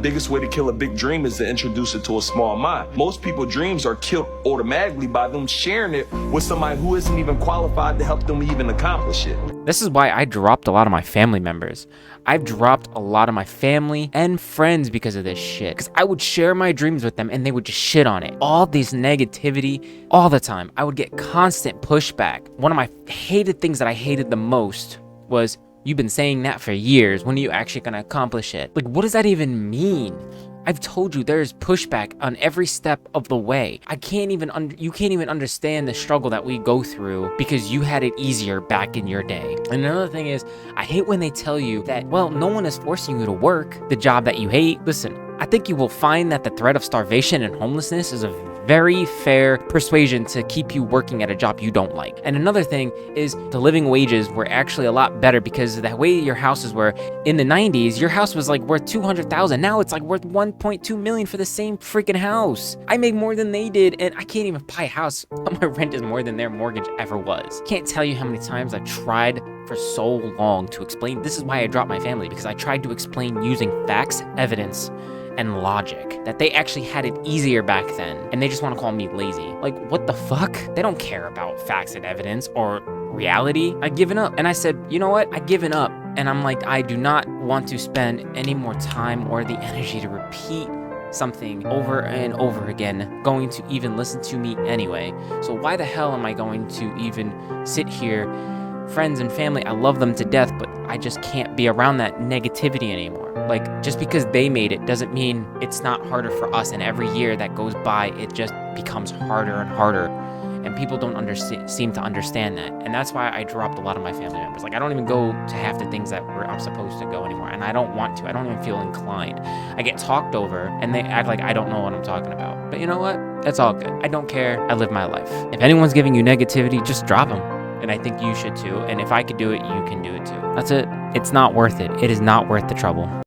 Biggest way to kill a big dream is to introduce it to a small mind. Most people's dreams are killed automatically by them sharing it with somebody who isn't even qualified to help them even accomplish it. This is why I dropped a lot of my family members. I've dropped a lot of my family and friends because of this shit. Because I would share my dreams with them and they would just shit on it. All this negativity, all the time. I would get constant pushback. One of my hated things that I hated the most was, "You've been saying that for years. When are you actually gonna accomplish it?" Like, what does that even mean? I've told you there's pushback on every step of the way. You can't even understand the struggle that we go through because you had it easier back in your day. And another thing is, I hate when they tell you that, well, no one is forcing you to work the job that you hate. Listen, I think you will find that the threat of starvation and homelessness is a very fair persuasion to keep you working at a job you don't like. And another thing is the living wages were actually a lot better because the way your houses were in the 90s, your house was like worth $200,000. Now it's like worth $1.2 million for the same freaking house. I make more than they did and I can't even buy a house. My rent is more than their mortgage ever was. Can't tell you how many times I tried for so long to explain. This is why I dropped my family, because I tried to explain using facts, evidence, and logic that they actually had it easier back then, and they just want to call me lazy. Like, what the fuck? They don't care about facts and evidence or reality. I've given up. And I said, you know what? I've given up. And I'm like, I do not want to spend any more time or the energy to repeat something over and over again, going to even listen to me anyway. So why the hell am I going to even sit here? Friends and family, I love them to death, but I just can't be around that negativity anymore. Like, just because they made it doesn't mean it's not harder for us. And every year that goes by, it just becomes harder and harder. And people don't seem to understand that. And that's why I dropped a lot of my family members. Like, I don't even go to half the things that I'm supposed to go anymore. And I don't want to. I don't even feel inclined. I get talked over and they act like I don't know what I'm talking about. But you know what? That's all good. I don't care. I live my life. If anyone's giving you negativity, just drop them. And I think you should too. And if I could do it, you can do it too. That's it. It's not worth it. It is not worth the trouble.